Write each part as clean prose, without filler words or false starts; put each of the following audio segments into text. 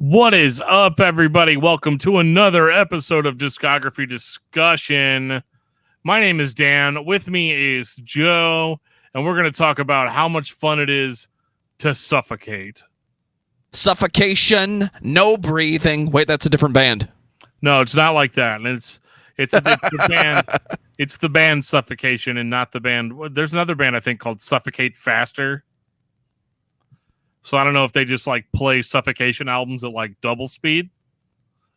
What is up, everybody? Welcome to another episode of Discography Discussion. My name is Dan. With me is Joe, and we're going to talk about how much fun it is to suffocate. Suffocation, no breathing. Wait, that's a different band. No, it's not like that. And it's the band. It's the band Suffocation, and not the band. There's another band I think called Suffocate Faster. So I don't know if they just like play Suffocation albums at like double speed,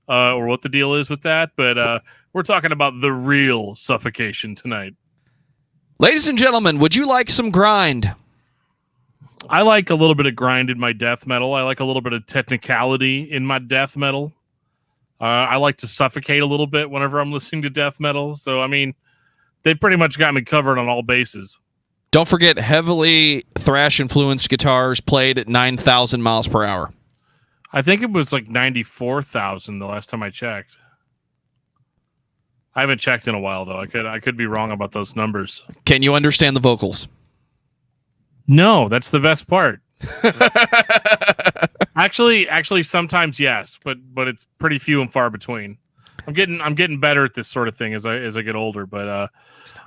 or what the deal is with that. But we're talking about the real Suffocation tonight. Ladies and gentlemen, would you like some grind? I like a little bit of grind in my death metal. I like a little bit of technicality in my death metal. I like to suffocate a little bit whenever I'm listening to death metal. So, I mean, they pretty much got me covered on all bases. Don't forget heavily thrash-influenced guitars played at 9,000 miles per hour. I think it was like 94,000 the last time I checked. I haven't checked in a while, though. I could be wrong about those numbers. Can you understand the vocals? No, that's the best part. Actually, sometimes yes, but it's pretty few and far between. I'm getting better at this sort of thing as I get older, but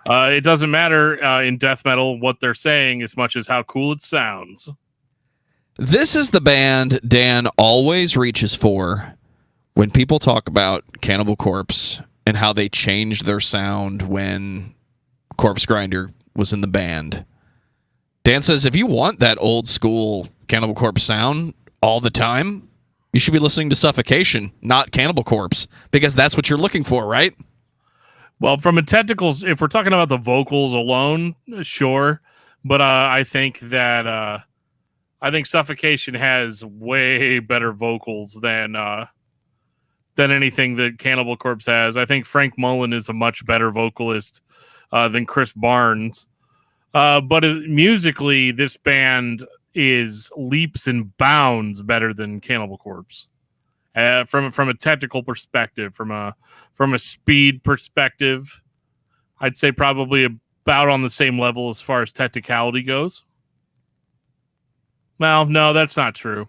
it doesn't matter in death metal what they're saying as much as how cool it sounds. This is the band Dan always reaches for when people talk about Cannibal Corpse and how they changed their sound when Corpse Grinder was in the band. Dan says if you want that old school Cannibal Corpse sound all the time, you should be listening to Suffocation, not Cannibal Corpse, because that's what you're looking for, right? Well, from a technical, if we're talking about the vocals alone, sure. But I think Suffocation has way better vocals than anything that Cannibal Corpse has. I think Frank Mullen is a much better vocalist than Chris Barnes. But musically, this band is leaps and bounds better than Cannibal Corpse. From a technical perspective, from a speed perspective, I'd say probably about on the same level as far as technicality goes. Well, no, that's not true.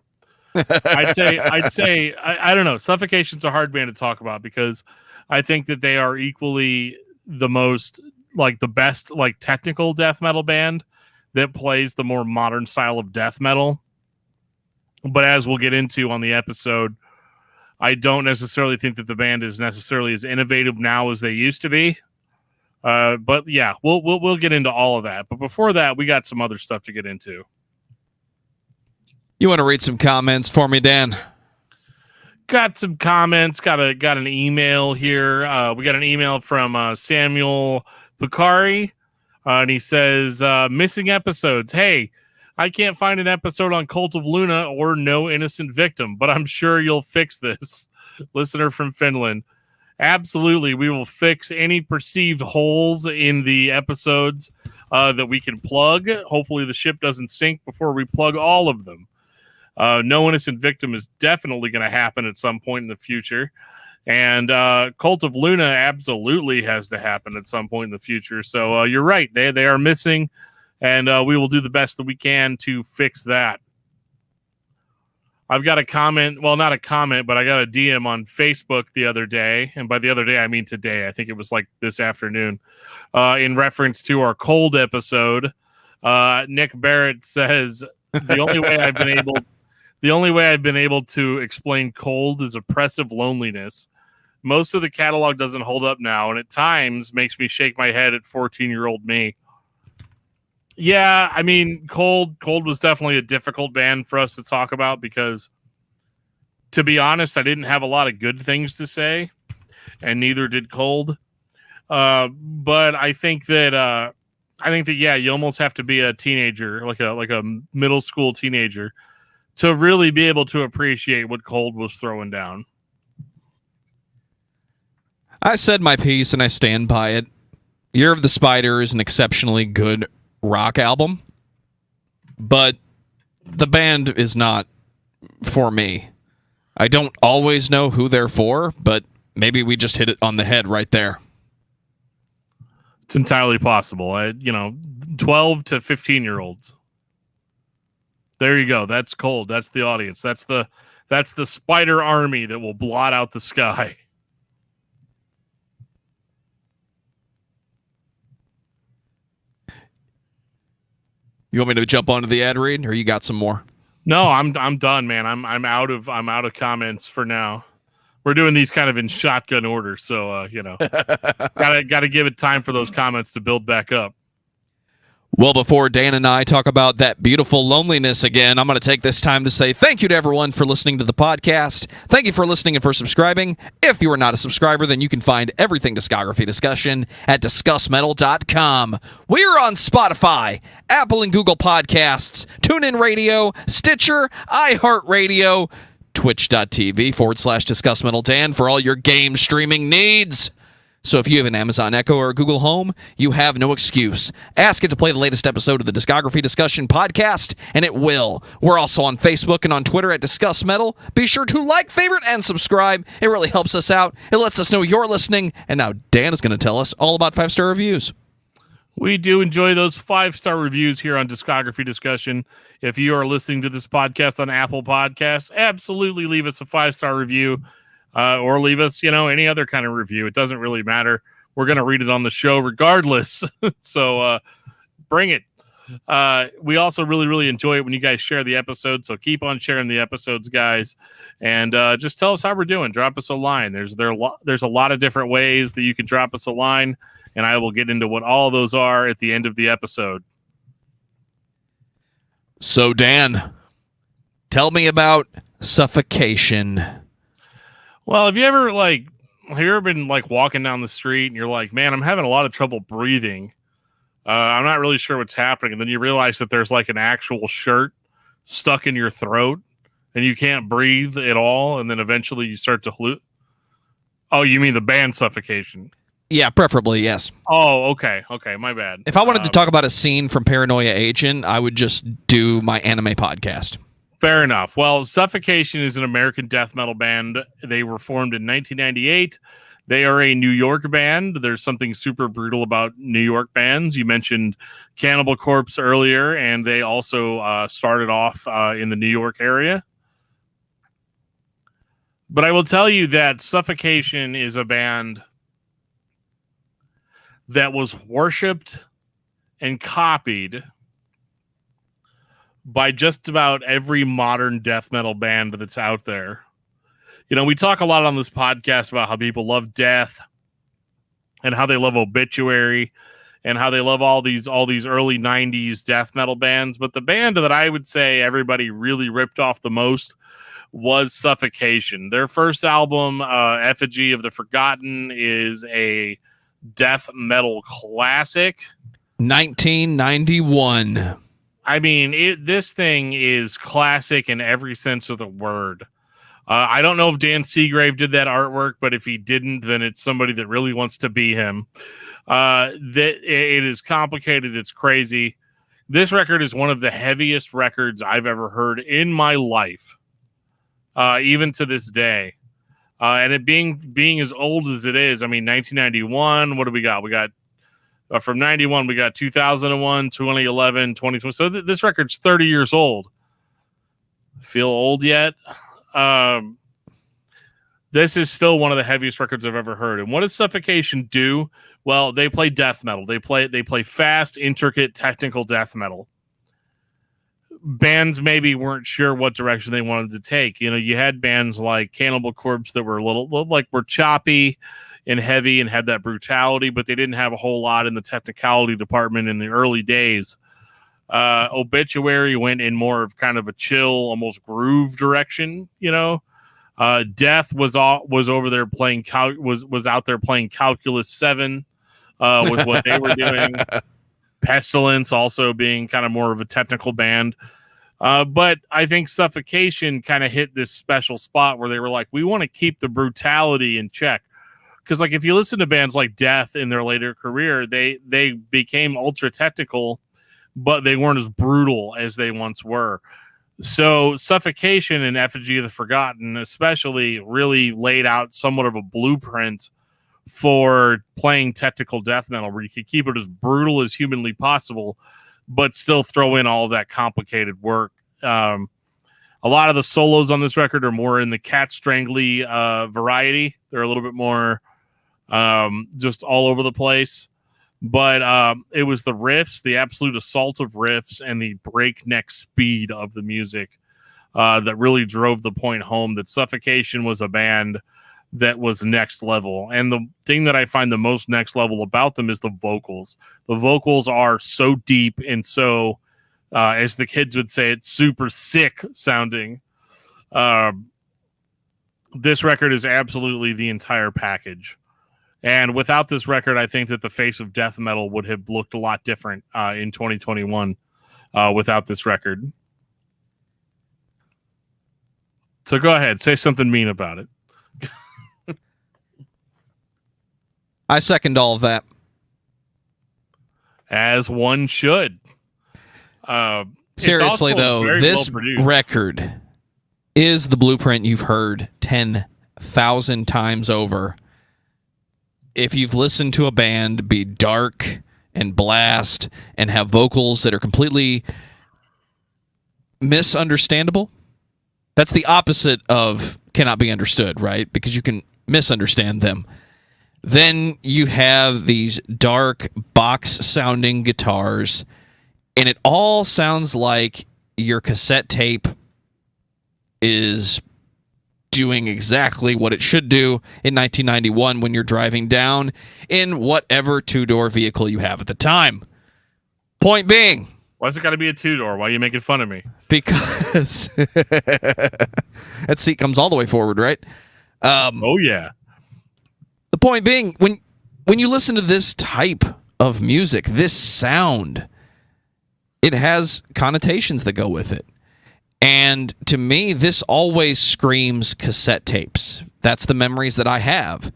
I'd say I don't know. Suffocation's a hard band to talk about because I think that they are equally the most like the best like technical death metal band that plays the more modern style of death metal. But as we'll get into on the episode, I don't necessarily think that the band is necessarily as innovative now as they used to be. But yeah, we'll get into all of that. But before that, we got some other stuff to get into. You want to read some comments for me, Dan? Got some comments. Got an email here. We got an email from Samuel Picari. And he says, missing episodes. Hey, I can't find an episode on Cult of Luna or No Innocent Victim, but I'm sure you'll fix this. Listener from Finland. Absolutely. We will fix any perceived holes in the episodes that we can plug. Hopefully the ship doesn't sink before we plug all of them. No Innocent Victim is definitely going to happen at some point in the future. And Cult of Luna absolutely has to happen at some point in the future. So you're right. They are missing, and we will do the best that we can to fix that. I've got a comment. Well, not a comment, but I got a DM on Facebook the other day. And by the other day, I mean today. I think it was like this afternoon. In reference to our Cold episode, Nick Barrett says, the only way I've been able to explain Cold is oppressive loneliness. Most of the catalog doesn't hold up now, and at times makes me shake my head at 14-year-old me. Yeah, I mean, Cold was definitely a difficult band for us to talk about because, to be honest, I didn't have a lot of good things to say, and neither did Cold. But I think that yeah, you almost have to be a teenager, like a middle school teenager, to really be able to appreciate what Cold was throwing down. I said my piece and I stand by it. Year of the Spider is an exceptionally good rock album, but the band is not for me. I don't always know who they're for, but maybe we just hit it on the head right there. It's entirely possible. 12 to 15-year-olds. There you go. That's cold. That's the audience. That's the spider army that will blot out the sky. You want me to jump onto the ad read, or you got some more? No, I'm done, man. I'm out of comments for now. We're doing these kind of in shotgun order, so gotta give it time for those comments to build back up. Well, before Dan and I talk about that beautiful loneliness again, I'm going to take this time to say thank you to everyone for listening to the podcast. Thank you for listening and for subscribing. If you are not a subscriber, then you can find everything Discography Discussion at discussmetal.com. We are on Spotify, Apple and Google Podcasts, TuneIn Radio, Stitcher, iHeartRadio, twitch.tv/discussmetaldan for all your game streaming needs. So if you have an Amazon Echo or a Google Home, you have no excuse. Ask it to play the latest episode of the Discography Discussion podcast, and it will. We're also on Facebook and on Twitter at Discuss Metal. Be sure to like, favorite, and subscribe. It really helps us out. It lets us know you're listening. And now Dan is going to tell us all about 5-star reviews. We do enjoy those 5-star reviews here on Discography Discussion. If you are listening to this podcast on Apple Podcasts, absolutely leave us a 5-star review. Or leave us, any other kind of review. It doesn't really matter. We're going to read it on the show regardless. So bring it. We also really, really enjoy it when you guys share the episode. So keep on sharing the episodes, guys. And just tell us how we're doing. Drop us a line. There's a lot of different ways that you can drop us a line. And I will get into what all of those are at the end of the episode. So, Dan, tell me about Suffocation. Well, have you ever been walking down the street and you're like, man, I'm having a lot of trouble breathing. I'm not really sure what's happening. And then you realize that there's like an actual shirt stuck in your throat and you can't breathe at all. And then eventually you start to hallucinate. Oh, you mean the band Suffocation? Yeah, preferably, yes. Oh, okay. Okay, my bad. If I wanted to talk about a scene from Paranoia Agent, I would just do my anime podcast. Fair enough. Well, Suffocation is an American death metal band. They were formed in 1998. They are a New York band. There's something super brutal about New York bands. You mentioned Cannibal Corpse earlier, and they also started off in the New York area. But I will tell you that Suffocation is a band that was worshipped and copied by just about every modern death metal band that's out there. We talk a lot on this podcast about how people love death and how they love Obituary and how they love all these early 90s death metal bands. But the band that I would say everybody really ripped off the most was Suffocation. Their first album, Effigy of the Forgotten, is a death metal classic. 1991. I mean, this thing is classic in every sense of the word. I don't know if Dan Seagrave did that artwork, but if he didn't, then it's somebody that really wants to be him. It is complicated. It's crazy. This record is one of the heaviest records I've ever heard in my life, even to this day. And it being as old as it is, 1991, what do we got? We got from 91, we got 2001, 2011, 2020. So this record's 30 years old. Feel old yet? This is still one of the heaviest records I've ever heard. And what does Suffocation do? Well, they play death metal. They play fast, intricate, technical death metal. Bands maybe weren't sure what direction they wanted to take. You had bands like Cannibal Corpse that were were choppy and heavy and had that brutality, but they didn't have a whole lot in the technicality department in the early days. Obituary went in more of kind of a chill, almost groove direction. Death was over there playing was out there playing Calculus 7 with what they were doing. Pestilence also being kind of more of a technical band. But I think Suffocation kind of hit this special spot where they were like, we want to keep the brutality in check. Because if you listen to bands like Death in their later career, they became ultra technical, but they weren't as brutal as they once were. So Suffocation and Effigy of the Forgotten especially really laid out somewhat of a blueprint for playing technical death metal, where you could keep it as brutal as humanly possible, but still throw in all of that complicated work A lot of the solos on this record are more in the cat strangly variety. They're a little bit more just all over the place. But it was the riffs, the absolute assault of riffs, and the breakneck speed of the music that really drove the point home that Suffocation was a band that was next level. And the thing that I find the most next level about them is the vocals. The vocals are so deep and so, as the kids would say, it's super sick sounding. This record is absolutely the entire package. And without this record, I think that the face of death metal would have looked a lot different in 2021 without this record. So go ahead, say something mean about it. I second all of that. As one should. Seriously, though, this record is the blueprint you've heard 10,000 times over. If you've listened to a band be dark and blast and have vocals that are completely misunderstandable, that's the opposite of cannot be understood, right? Because you can misunderstand them. Then you have these dark box-sounding guitars, and it all sounds like your cassette tape is doing exactly what it should do in 1991 when you're driving down in whatever two-door vehicle you have at the time. Point being, why's it got to be a two-door? Why are you making fun of me? Because that seat comes all the way forward, right? Oh yeah. The point being, when you listen to this type of music, this sound, it has connotations that go with it. And to me, this always screams cassette tapes. That's the memories that I have.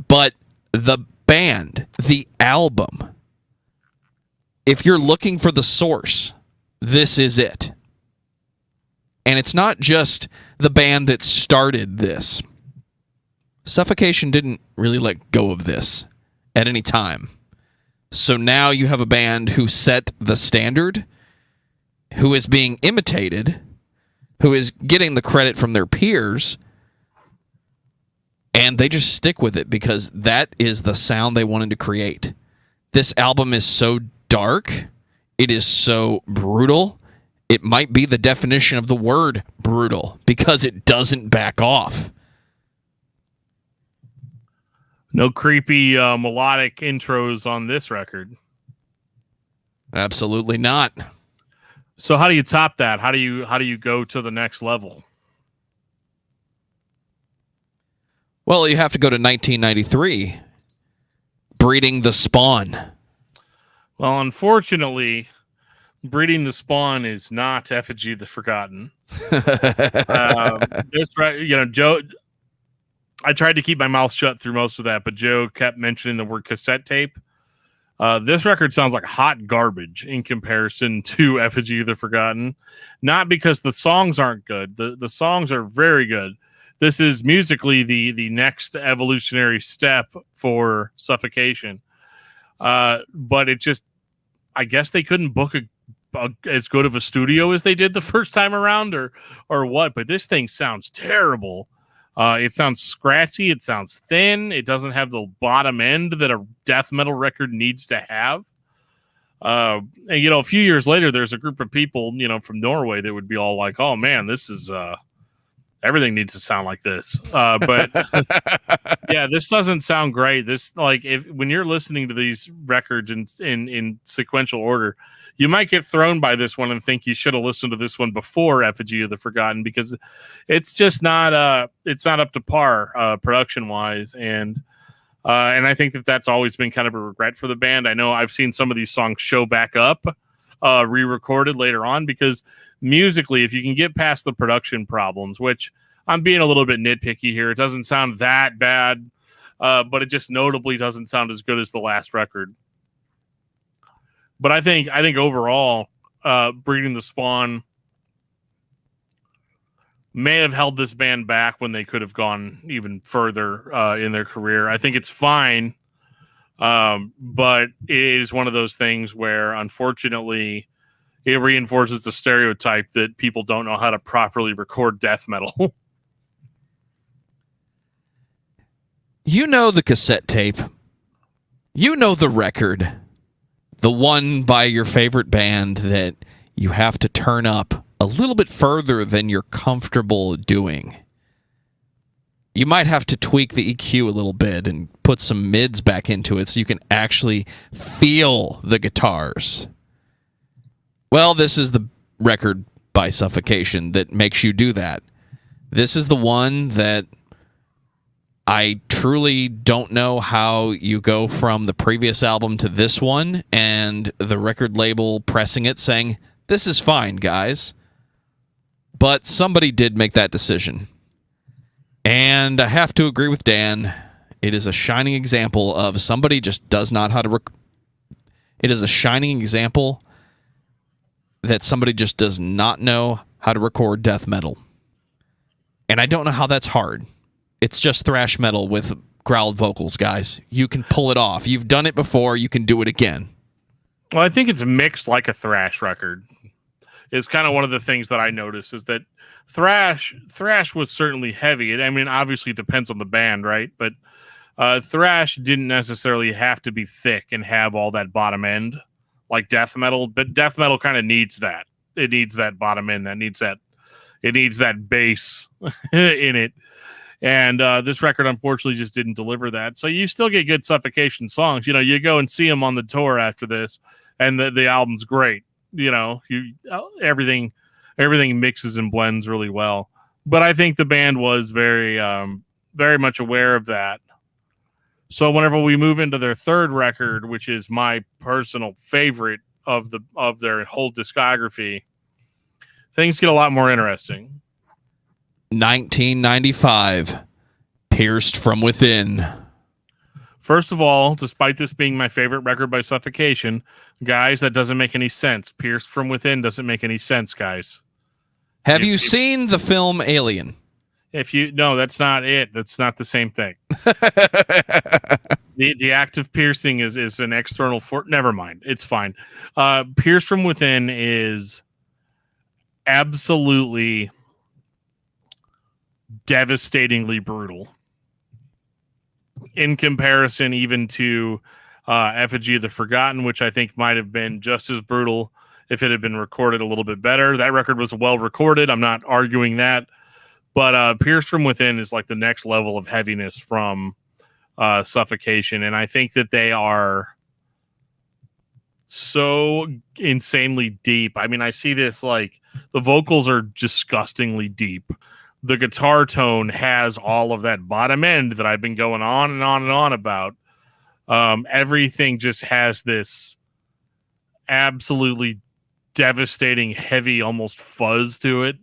But the band, the album, if you're looking for the source, this is it. And it's not just the band that started this. Suffocation didn't really let go of this at any time. So now you have a band who set the standard, who is being imitated, who is getting the credit from their peers, and they just stick with it because that is the sound they wanted to create. This album is so dark. It is so brutal. It might be the definition of the word brutal because it doesn't back off. No creepy melodic intros on this record. Absolutely not. So how do you top that? How do you go to the next level? Well, you have to go to 1993. Breeding the Spawn. Well, unfortunately, Breeding the Spawn is not Effigy of the Forgotten. Joe, I tried to keep my mouth shut through most of that, but Joe kept mentioning the word cassette tape. This record sounds like hot garbage in comparison to Effigy of the Forgotten. Not because the songs aren't good. The songs are very good. This is musically the next evolutionary step for Suffocation. But it just, I guess they couldn't book as good of a studio as they did the first time around or what. But this thing sounds terrible. It sounds scratchy. It sounds thin. It doesn't have the bottom end that a death metal record needs to have. And, a few years later, there's a group of people, from Norway that would be all like, oh, man, this is everything needs to sound like this. But yeah, this doesn't sound great. This when you're listening to these records in sequential order, you might get thrown by this one and think you should have listened to this one before Effigy of the Forgotten because it's just not up to par production wise, and I think that's always been kind of a regret for the band. I know I've seen some of these songs show back up, re-recorded later on because musically, if you can get past the production problems, which I'm being a little bit nitpicky here, it doesn't sound that bad, but it just notably doesn't sound as good as the last record. But I think overall, Breeding the Spawn may have held this band back when they could have gone even further in their career. I think it's fine, but it is one of those things where, unfortunately, it reinforces the stereotype that people don't know how to properly record death metal. You know the cassette tape. You know the record. The one by your favorite band that you have to turn up a little bit further than you're comfortable doing. You might have to tweak the EQ a little bit and put some mids back into it so you can actually feel the guitars. Well, this is the record by Suffocation that makes you do that. This is the one that I truly don't know how you go from the previous album to this one and the record label pressing it saying, this is fine, guys. But somebody did make that decision. And I have to agree with Dan. It is a shining example of somebody just does not how to... It is a shining example that somebody just does not know how to record death metal. And I don't know how that's hard. It's just thrash metal with growled vocals, guys. You can pull it off. You've done it before. You can do it again. Well, I think it's mixed like a thrash record. It's kind of one of the things that I noticed is that thrash was certainly heavy. I mean, obviously it depends on the band, right? But thrash didn't necessarily have to be thick and have all that bottom end like death metal, but death metal kind of needs that. It needs that bottom end. It needs that bass in it. And this record, unfortunately, just didn't deliver that. So you still get good Suffocation songs. You know, you go and see them on the tour after this, and the album's great. You know, everything mixes and blends really well. But I think the band was very much aware of that. So whenever we move into their third record, which is my personal favorite of their whole discography, things get a lot more interesting. 1995, Pierced from Within. First of all, despite this being my favorite record by Suffocation, guys, that doesn't make any sense. Pierced from Within doesn't make any sense, guys. Have you seen the film Alien? No, that's not it. That's not the same thing. The act of piercing is an external never mind. It's fine. Pierced from Within is absolutely devastatingly brutal in comparison even to Effigy of the Forgotten, which I think might have been just as brutal if it had been recorded a little bit better. That record was well recorded. I'm not arguing that. But Pierced from Within is like the next level of heaviness from Suffocation. And I think that they are so insanely deep. I mean, I see this like the vocals are disgustingly deep. The guitar tone has all of that bottom end that I've been going on and on and on about. Everything just has this absolutely devastating, heavy, almost fuzz to it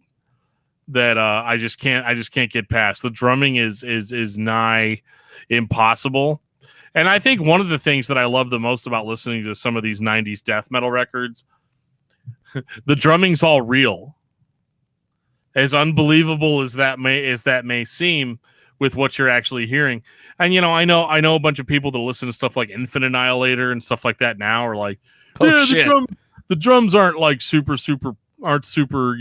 that I just can't get past. The drumming is nigh impossible. And I think one of the things that I love the most about listening to some of these 90s death metal records, the drumming's all real. As unbelievable as that may seem with what you're actually hearing. And you know, I know a bunch of people that listen to stuff like Infinite Annihilator and stuff like that now are like, oh shit, the drums aren't like super, aren't super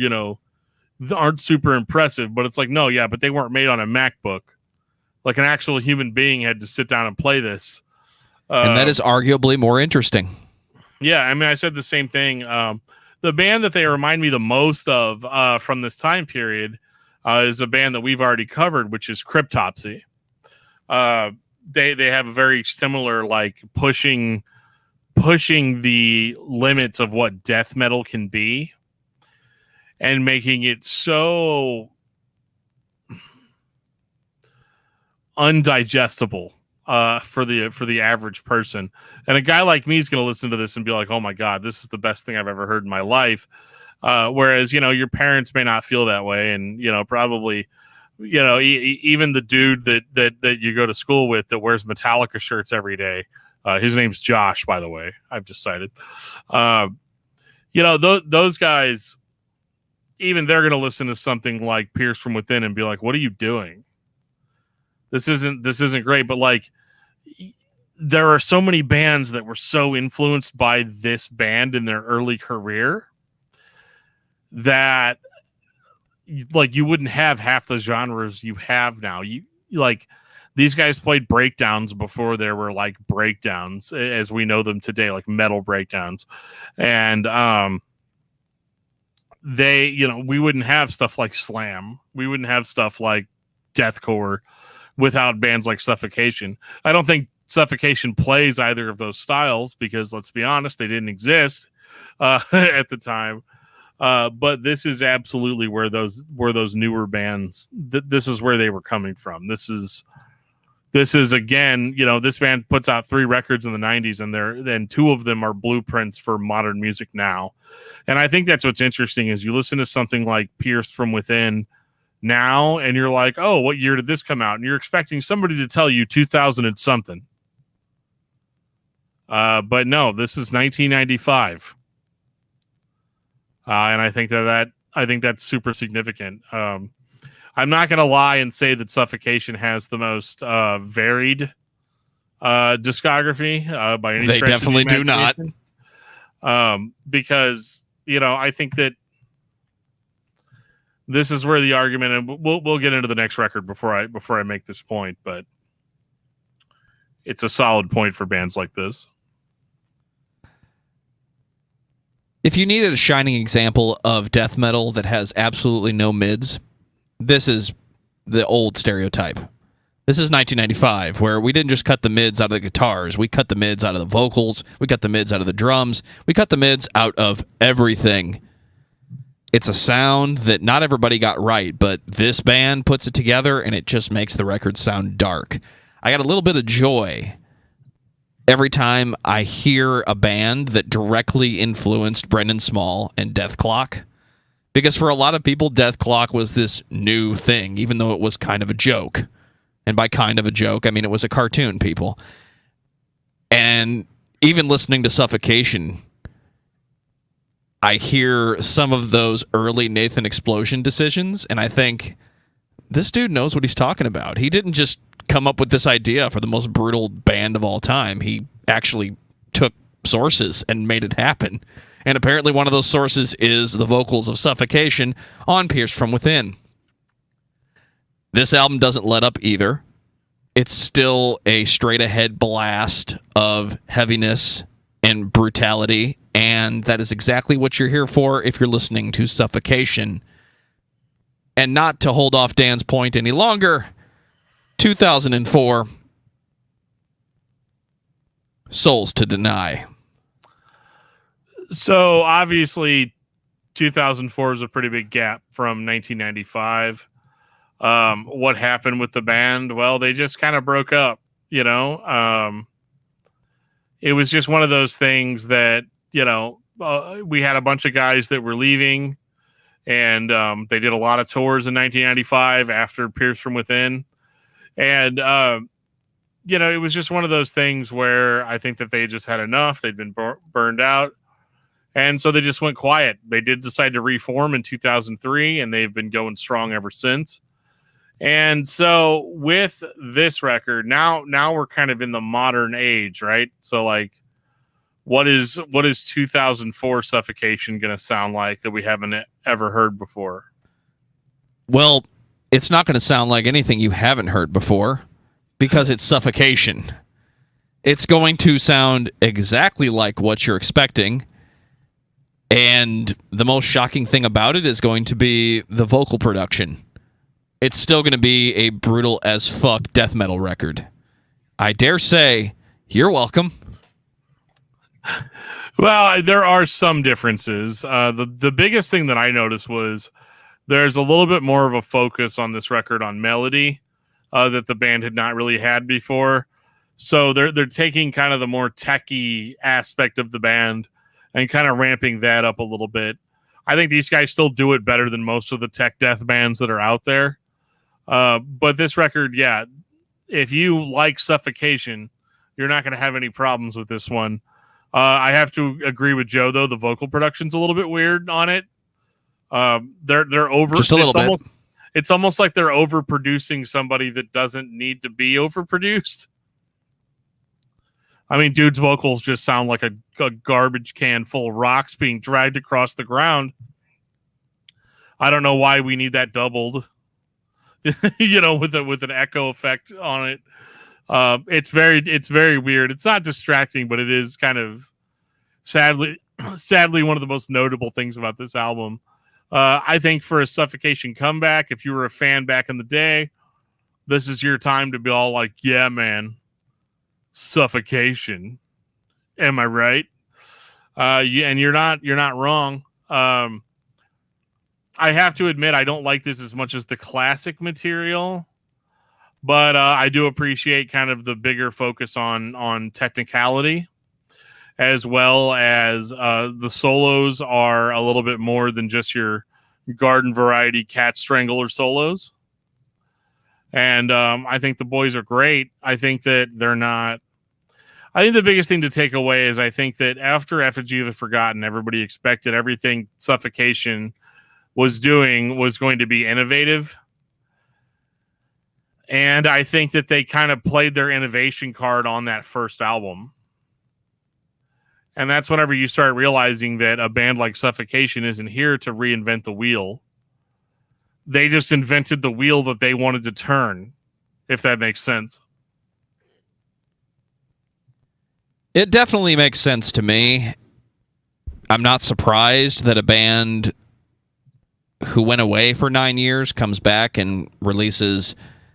impressive. But it's like, no, yeah, but they weren't made on a MacBook. Like an actual human being had to sit down and play this. And that is arguably more interesting. Yeah, I mean, I said the same thing. The band that they remind me the most of from this time period is a band that we've already covered, which is Cryptopsy. They have a very similar, like pushing the limits of what death metal can be and making it so undigestible for the average person. And a guy like me is going to listen to this and be like, oh my God, this is the best thing I've ever heard in my life. Whereas, you know, your parents may not feel that way. And, you know, probably, you know, even the dude that you go to school with that wears Metallica shirts every day. His name's Josh, by the way, I've decided, you know, those guys, even they're going to listen to something like Pierced from Within and be like, what are you doing? This isn't great. But like, there are so many bands that were so influenced by this band in their early career that like you wouldn't have half the genres you have now. You like these guys played breakdowns before there were like breakdowns as we know them today, like metal breakdowns. And they, you know, we wouldn't have stuff like slam. We wouldn't have stuff like deathcore without bands like Suffocation. I don't think Suffocation plays either of those styles because let's be honest, they didn't exist at the time. But this is absolutely where those newer bands. This is where they were coming from. This is again, you know, this band puts out 3 records in the 90s, and then 2 of them are blueprints for modern music now. And I think that's what's interesting is you listen to something like Pierced from Within now, and you're like, oh, what year did this come out? And you're expecting somebody to tell you 2000 and something. But no, this is 1995. And I think that's super significant. I'm not going to lie and say that Suffocation has the most varied discography by any They stretch definitely of the do not. Because, you know, I think that this is where the argument, and we'll get into the next record before I make this point, but it's a solid point for bands like this. If you needed a shining example of death metal that has absolutely no mids, this is the old stereotype. This is 1995, where we didn't just cut the mids out of the guitars. We cut the mids out of the vocals. We cut the mids out of the drums. We cut the mids out of everything. It's a sound that not everybody got right, but this band puts it together, and it just makes the record sound dark. I got a little bit of joy every time I hear a band that directly influenced Brendan Small and Death Clock. Because for a lot of people, Death Clock was this new thing, even though it was kind of a joke. And by kind of a joke, I mean it was a cartoon, people. And even listening to Suffocation, I hear some of those early Nathan Explosion decisions, and I think, this dude knows what he's talking about. He didn't just come up with this idea for the most brutal band of all time. He actually took sources and made it happen. And apparently one of those sources is the vocals of Suffocation on Pierced from Within. This album doesn't let up either. It's still a straight-ahead blast of heaviness and brutality, and that is exactly what you're here for if you're listening to Suffocation. And not to hold off Dan's point any longer, 2004, Souls to Deny. So obviously 2004 is a pretty big gap from 1995. What happened with the band? Well, they just kind of broke up, you know. It was just one of those things that, you know, we had a bunch of guys that were leaving, and they did a lot of tours in 1995 after Pierce from Within. And, you know, it was just one of those things where I think that they just had enough. They'd been burned out. And so they just went quiet. They did decide to reform in 2003, and they've been going strong ever since. And so with this record, now we're kind of in the modern age, right? So like, what is 2004 Suffocation going to sound like that we haven't ever heard before? Well, it's not going to sound like anything you haven't heard before because it's Suffocation. It's going to sound exactly like what you're expecting. And the most shocking thing about it is going to be the vocal production. It's still going to be a brutal as fuck death metal record. I dare say, you're welcome. Well, there are some differences. The biggest thing that I noticed was there's a little bit more of a focus on this record on melody that the band had not really had before. So they're taking kind of the more techie aspect of the band and kind of ramping that up a little bit. I think these guys still do it better than most of the tech death bands that are out there. But this record, yeah, if you like Suffocation, you're not going to have any problems with this one. I have to agree with Joe, though. The vocal production's a little bit weird on it. They're over just a little bit. It's almost like they're overproducing somebody that doesn't need to be overproduced. I mean, dude's vocals just sound like a garbage can full of rocks being dragged across the ground. I don't know why we need that doubled. With an echo effect on it. It's very weird. It's not distracting, but it is kind of sadly one of the most notable things about this album. I think for a Suffocation comeback, if you were a fan back in the day, this is your time to be all like, yeah, man, Suffocation. Am I right? And you're not wrong. I have to admit, I don't like this as much as the classic material, but I do appreciate kind of the bigger focus on technicality, as well as the solos are a little bit more than just your garden variety cat strangler solos. And I think the boys are great. I think that they're not. I think the biggest thing to take away is I think that after Effigy of the Forgotten, everybody expected everything Suffocation was doing was going to be innovative. And I think that they kind of played their innovation card on that first album. And that's whenever you start realizing that a band like Suffocation isn't here to reinvent the wheel. They just invented the wheel that they wanted to turn, if that makes sense. It definitely makes sense to me. I'm not surprised that a band who went away for 9 years comes back and releases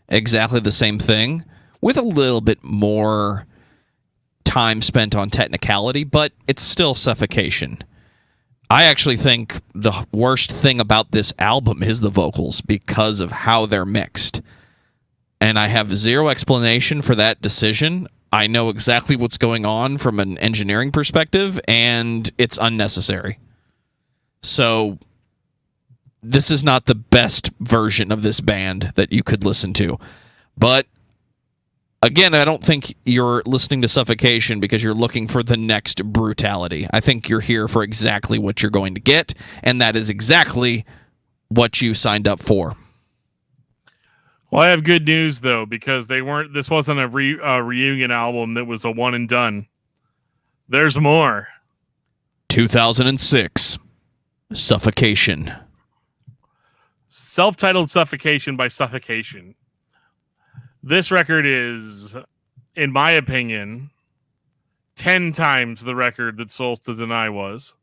exactly the same thing with a little bit more time spent on technicality, but it's still Suffocation. I actually think the worst thing about this album is the vocals because of how they're mixed. And I have zero explanation for that decision. I know exactly what's going on from an engineering perspective, and it's unnecessary. So this is not the best version of this band that you could listen to. But again, I don't think you're listening to Suffocation because you're looking for the next brutality. I think you're here for exactly what you're going to get, and that is exactly what you signed up for. Well, I have good news though, because this wasn't a reunion album that was a one and done. There's more. 2006, Suffocation. Self-titled Suffocation by Suffocation. This record is, in my opinion, 10 times the record that Souls to Deny was.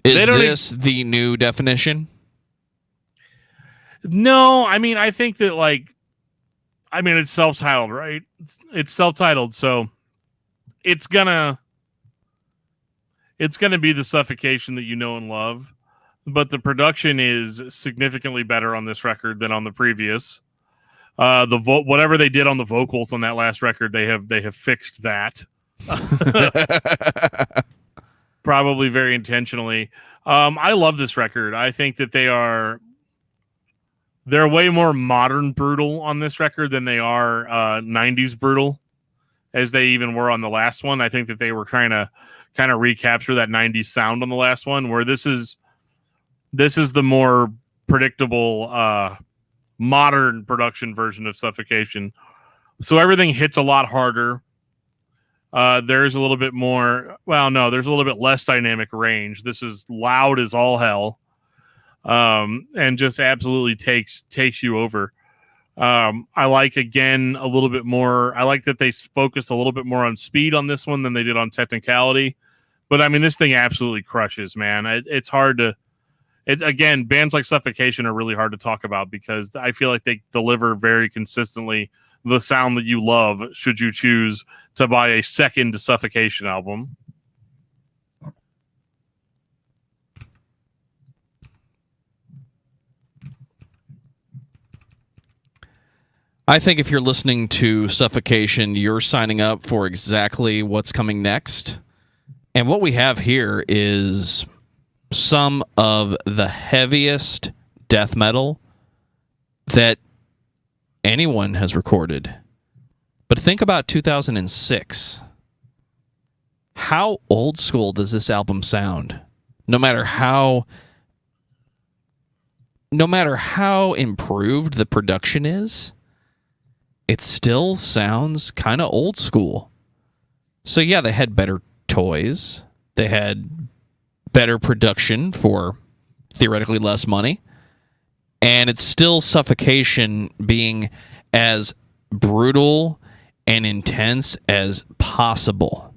Is this the new definition? No, I mean, I think that, it's self-titled, right? It's self-titled, so it's gonna be the Suffocation that you know and love, but the production is significantly better on this record than on the previous. Whatever they did on the vocals on that last record, they have fixed that. Probably very intentionally. I love this record. I think that they're way more modern brutal on this record than they are 90s brutal, as they even were on the last one. I think that they were trying to kind of recapture that 90s sound on the last one, where this is the more predictable modern production version of Suffocation. So everything hits a lot harder. There's a little bit more, there's a little bit less dynamic range. This is loud as all hell. And just absolutely takes you over. I like, again, a little bit more. I like that they focused a little bit more on speed on this one than they did on technicality. But I mean, this thing absolutely crushes, man. It's hard to. It's, again, bands like Suffocation are really hard to talk about because I feel like they deliver very consistently the sound that you love. Should you choose to buy a second Suffocation album? I think if you're listening to Suffocation, you're signing up for exactly what's coming next. And what we have here is some of the heaviest death metal that anyone has recorded. But think about 2006. How old school does this album sound? No matter how improved the production is, it still sounds kind of old school. So yeah, they had better toys. They had better production for theoretically less money. and it's still Suffocation being as brutal and intense as possible.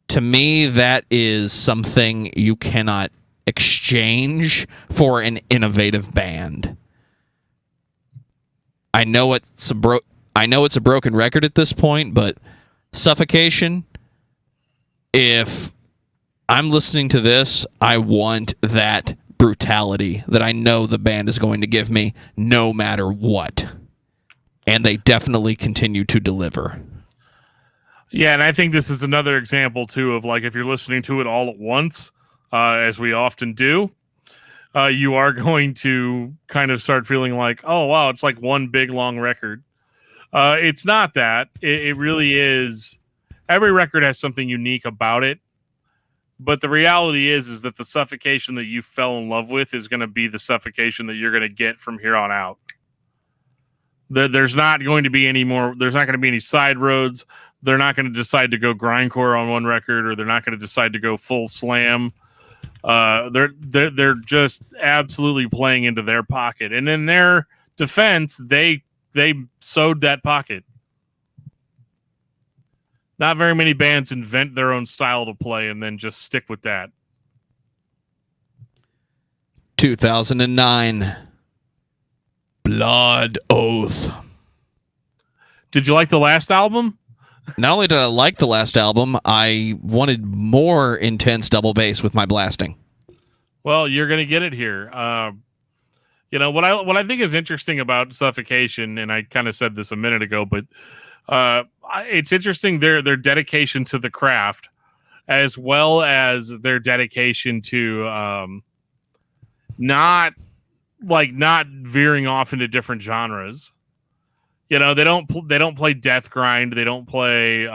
To me, that is something you cannot exchange for an innovative band. I know it's a broken record at this point, but Suffocation, if I'm listening to this, I want that brutality that I know the band is going to give me no matter what. And they definitely continue to deliver. Yeah, and I think this is another example, too, of like if you're listening to it all at once, as we often do, you are going to kind of start feeling like, oh, wow, it's like one big, long record. It's not that. It really is. Every record has something unique about it. But the reality is that the Suffocation that you fell in love with is going to be the Suffocation that you're going to get from here on out. There's not going to be any more. There's not going to be any side roads. They're not going to decide to go grindcore on one record, or they're not going to decide to go full slam. They're just absolutely playing into their pocket. And in their defense, they sewed that pocket. Not very many bands invent their own style to play and then just stick with that. 2009, Blood Oath. Did you like the last album? Not only did I like the last album, I wanted more intense double bass with my blasting. Well, you're going to get it here. What I think is interesting about Suffocation, and I kind of said this a minute ago, but it's interesting their dedication to the craft, as well as their dedication to not veering off into different genres. They don't play death grind. They don't play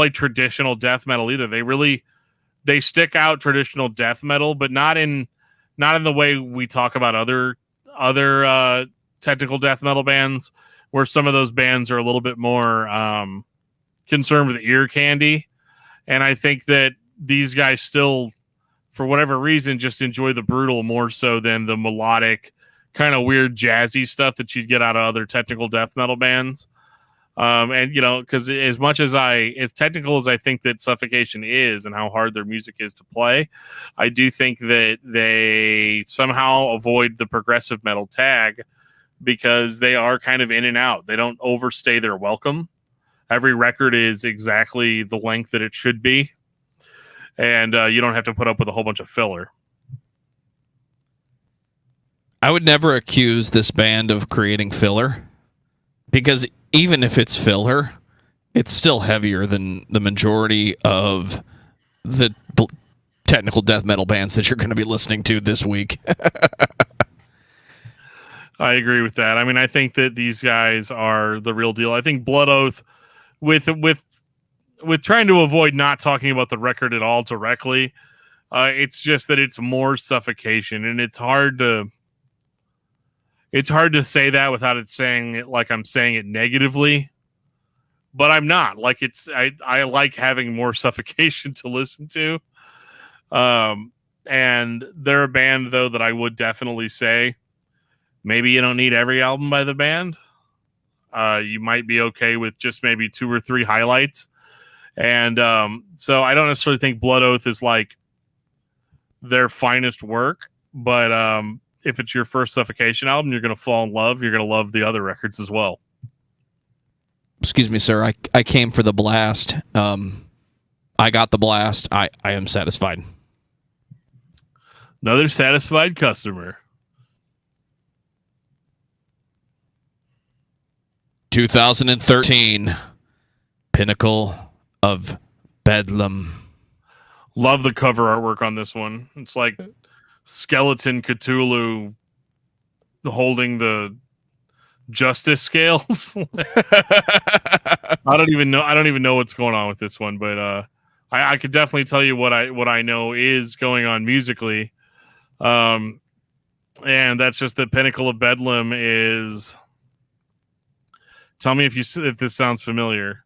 traditional death metal either. They stick out traditional death metal, but not in the way we talk about other technical death metal bands, where some of those bands are a little bit more concerned with ear candy. And I think that these guys still, for whatever reason, just enjoy the brutal more so than the melodic, kind of weird jazzy stuff that you'd get out of other technical death metal bands. Because as much as as technical as I think that Suffocation is and how hard their music is to play, I do think that they somehow avoid the progressive metal tag, because they are kind of in and out. They don't overstay their welcome. Every record is exactly the length that it should be. And you don't have to put up with a whole bunch of filler. I would never accuse this band of creating filler, because even if it's filler, it's still heavier than the majority of the technical death metal bands that you're going to be listening to this week. I agree with that. I mean, I think that these guys are the real deal. I think Blood Oath, with trying to avoid not talking about the record at all directly, it's just that it's more Suffocation, and it's hard to say that without it saying it like I'm saying it negatively, but I'm not. Like, I like having more Suffocation to listen to. And they're a band, though, that I would definitely say maybe you don't need every album by the band. You might be okay with just maybe 2 or 3 highlights. And so I don't necessarily think Blood Oath is like their finest work, but if it's your first Suffocation album, you're going to fall in love. You're going to love the other records as well. Excuse me, sir. I came for the blast. I got the blast. I am satisfied. Another satisfied customer. 2013, Pinnacle of Bedlam. Love the cover artwork on this one. It's like skeleton Cthulhu holding the justice scales. I don't even know what's going on with this one, but I could definitely tell you what I know is going on musically. And that's just the Pinnacle of Bedlam is. Tell me if this sounds familiar.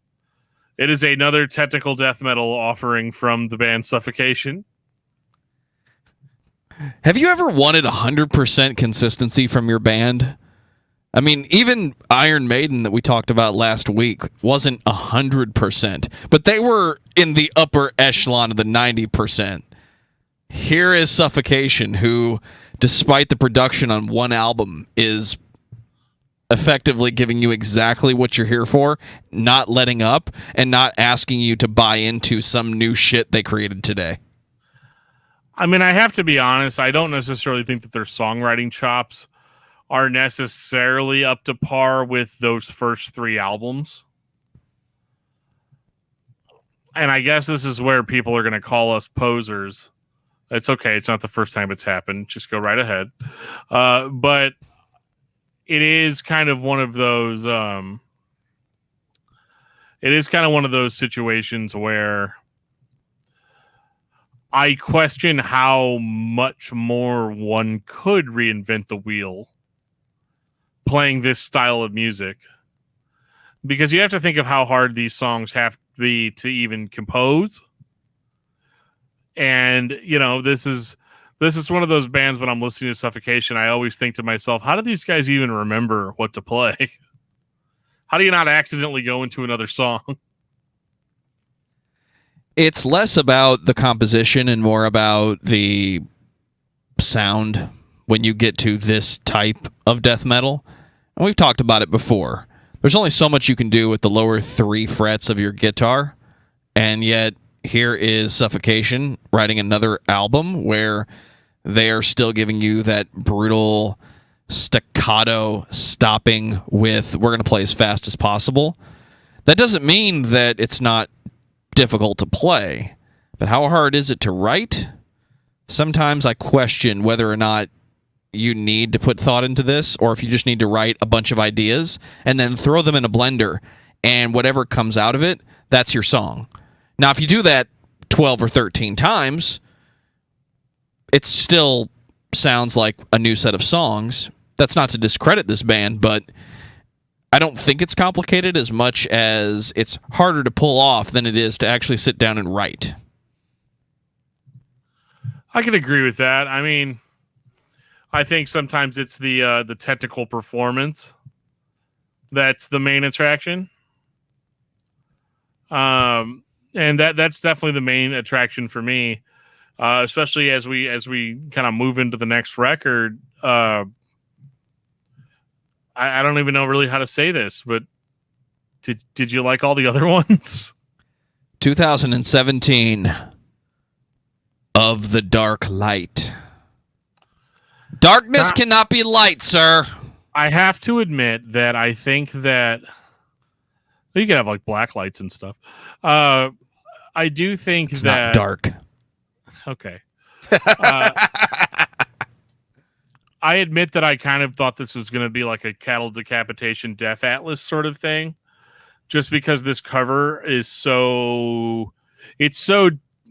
It is another technical death metal offering from the band Suffocation. Have you ever wanted 100% consistency from your band? I mean, even Iron Maiden that we talked about last week wasn't 100%, but they were in the upper echelon of the 90%. Here is Suffocation, who, despite the production on one album, is effectively giving you exactly what you're here for, not letting up, and not asking you to buy into some new shit they created today. I mean, I have to be honest, I don't necessarily think that their songwriting chops are necessarily up to par with those first 3 albums. And I guess this is where people are going to call us posers. It's okay. It's not the first time it's happened. Just go right ahead. But it is kind of one of those. It is kind of one of those situations where I question how much more one could reinvent the wheel playing this style of music, because you have to think of how hard these songs have to be to even compose. And this is one of those bands. When I'm listening to Suffocation, I always think to myself, how do these guys even remember what to play? How do you not accidentally go into another song? It's less about the composition and more about the sound when you get to this type of death metal. And we've talked about it before. There's only so much you can do with the lower 3 frets of your guitar, and yet here is Suffocation writing another album where they are still giving you that brutal staccato stopping with, we're going to play as fast as possible. That doesn't mean that it's not difficult to play, but how hard is it to write? Sometimes I question whether or not you need to put thought into this, or if you just need to write a bunch of ideas and then throw them in a blender, and whatever comes out of it, that's your song. Now, if you do that 12 or 13 times, it still sounds like a new set of songs. That's not to discredit this band, but I don't think it's complicated as much as it's harder to pull off than it is to actually sit down and write. I can agree with that. I mean, I think sometimes it's the technical performance that's the main attraction. And that's definitely the main attraction for me, especially as we kind of move into the next record. I don't even know really how to say this, but did you like all the other ones? 2017, Of the Dark Light. Darkness cannot be light, sir. I have to admit that I think that you can have like black lights and stuff. I do think it's that not dark. Okay. I admit that I kind of thought this was going to be like a cattle decapitation death atlas sort of thing, just because this cover is so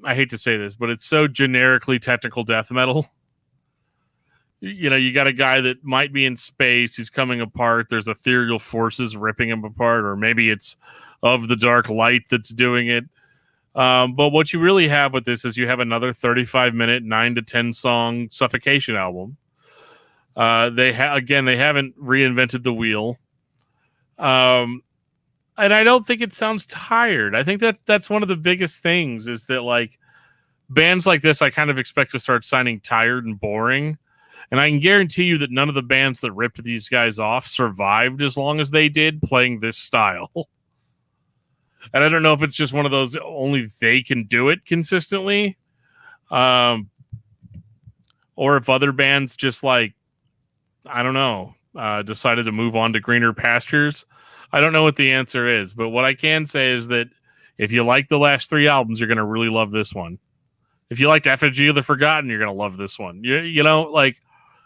I hate to say this, but it's so generically technical death metal. You got a guy that might be in space. He's coming apart. There's ethereal forces ripping him apart, or maybe it's of the dark light that's doing it. But what you really have with this is you have another 35-minute, 9 to 10 song Suffocation album. They haven't reinvented the wheel. And I don't think it sounds tired. I think that's one of the biggest things, is that like bands like this, I kind of expect to start signing tired and boring. And I can guarantee you that none of the bands that ripped these guys off survived as long as they did playing this style. And I don't know if it's just one of those only they can do it consistently. Or if other bands just like, I don't know, decided to move on to greener pastures. I don't know what the answer is, but what I can say is that if you like the last 3 albums, you're going to really love this one. If you liked Effigy of the Forgotten, you're going to love this one. Like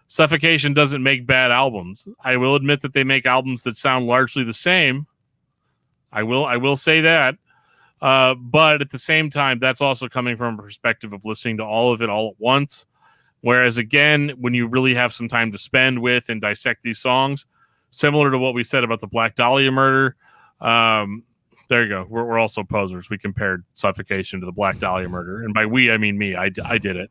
Suffocation doesn't make bad albums. I will admit that they make albums that sound largely the same. I will say that. But at the same time, that's also coming from a perspective of listening to all of it all at once. Whereas, again, when you really have some time to spend with and dissect these songs, similar to what we said about the Black Dahlia murder, there you go. We're also posers. We compared Suffocation to the Black Dahlia murder. And by we, I mean me. I did it.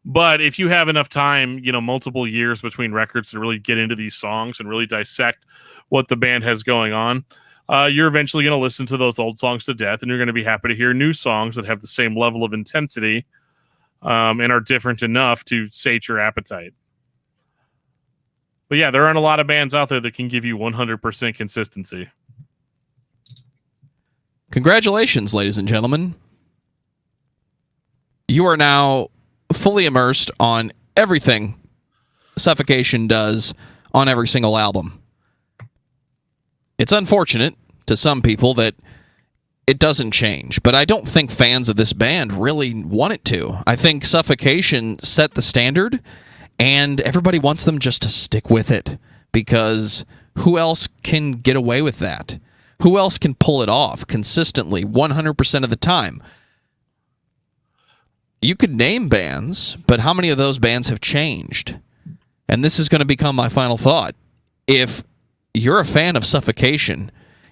But if you have enough time, multiple years between records to really get into these songs and really dissect what the band has going on, you're eventually going to listen to those old songs to death, and you're going to be happy to hear new songs that have the same level of intensity and are different enough to sate your appetite. But yeah, there aren't a lot of bands out there that can give you 100% consistency. Congratulations, ladies and gentlemen. You are now fully immersed on everything Suffocation does on every single album. It's unfortunate to some people that it doesn't change, but I don't think fans of this band really want it to. I think Suffocation set the standard, and everybody wants them just to stick with it, because who else can get away with that? Who else can pull it off consistently 100% of the time? You could name bands, but how many of those bands have changed? And this is going to become my final thought. If you're a fan of Suffocation,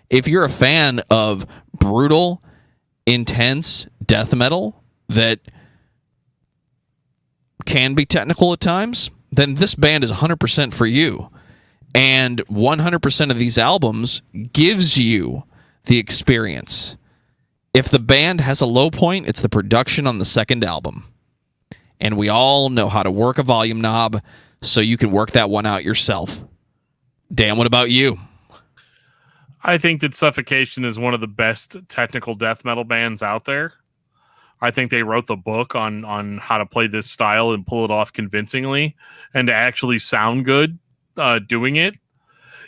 if you're a fan of brutal, intense death metal that can be technical at times, then this band is 100% for you. And 100% of these albums gives you the experience. If the band has a low point, it's the production on the second album. And we all know how to work a volume knob, so you can work that one out yourself. Dan, what about you? I think that Suffocation is one of the best technical death metal bands out there. I think they wrote the book on how to play this style and pull it off convincingly and to actually sound good doing it.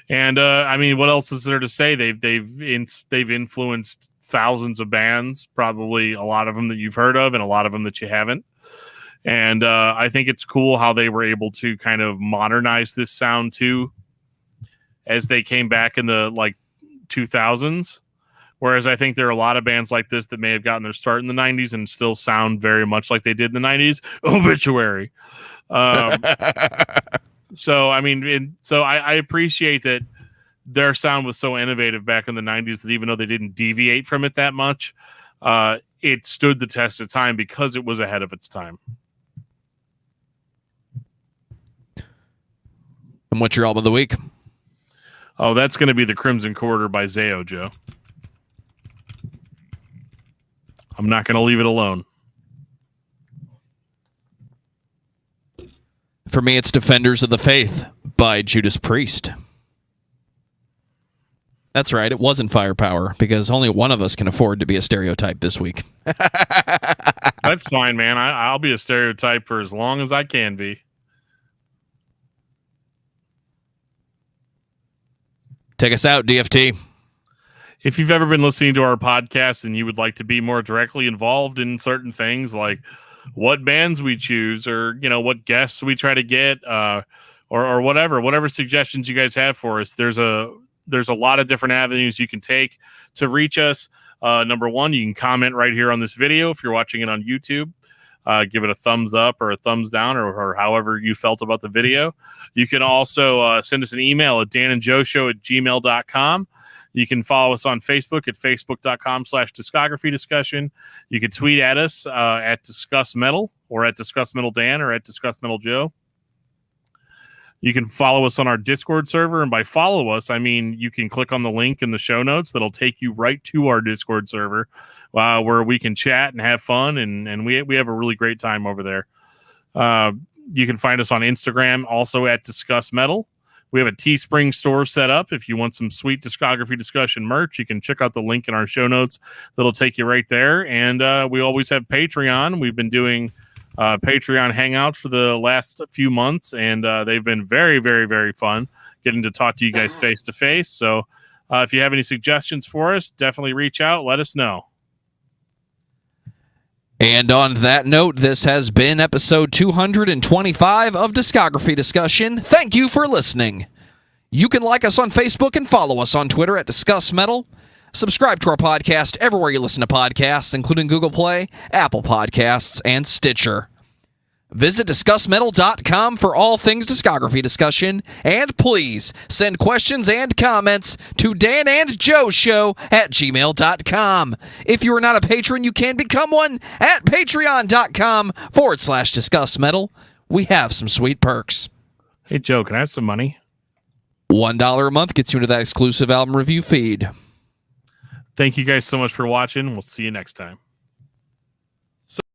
And I mean, what else is there to say? They've influenced thousands of bands, probably a lot of them that you've heard of and a lot of them that you haven't. And I think it's cool how they were able to kind of modernize this sound too, as they came back in the 2000s. Whereas I think there are a lot of bands like this that may have gotten their start in the 90s and still sound very much like they did in the 90s. Obituary. So, I mean, I appreciate that their sound was so innovative back in the 90s that even though they didn't deviate from it that much, it stood the test of time because it was ahead of its time. And what's your album of the week? Oh, that's going to be The Crimson Quarter by Zayo, Joe. I'm not going to leave it alone. For me, it's Defenders of the Faith by Judas Priest. That's right, it wasn't Firepower, because only one of us can afford to be a stereotype this week. That's fine, man. I'll be a stereotype for as long as I can be. Take us out, DFT. If you've ever been listening to our podcast and you would like to be more directly involved in certain things like what bands we choose or, what guests we try to get or whatever suggestions you guys have for us, there's a lot of different avenues you can take to reach us. Number one, you can comment right here on this video if you're watching it on YouTube. Give it a thumbs up or a thumbs down or however you felt about the video. You can also send us an email at danandjoeshow@gmail.com. You can follow us on Facebook at facebook.com/discography discussion. You can tweet at us at discussmetal or at discussmetaldan or at discussmetaljoe. You can follow us on our Discord server, and by follow us, I mean you can click on the link in the show notes that'll take you right to our Discord server where we can chat and have fun, and we have a really great time over there. You can find us on Instagram, also at discussmetal. We have a Teespring store set up. If you want some sweet discography discussion merch, you can check out the link in our show notes that'll take you right there. And we always have Patreon. We've been doing Patreon hangouts for the last few months, and they've been very, very, very fun getting to talk to you guys face to face. So if you have any suggestions for us, definitely reach out. Let us know. And on that note, this has been episode 225 of Discography Discussion. Thank you for listening. You can like us on Facebook and follow us on Twitter at discussmetal. Subscribe to our podcast everywhere you listen to podcasts, including Google Play, Apple Podcasts, and Stitcher. Visit discussmetal.com for all things discography discussion, and please send questions and comments to danandjoeshow@gmail.com. If you are not a patron, you can become one at patreon.com/discussmetal. We have some sweet perks. Hey, Joe, can I have some money? $1 a month gets you into that exclusive album review feed. Thank you guys so much for watching. We'll see you next time.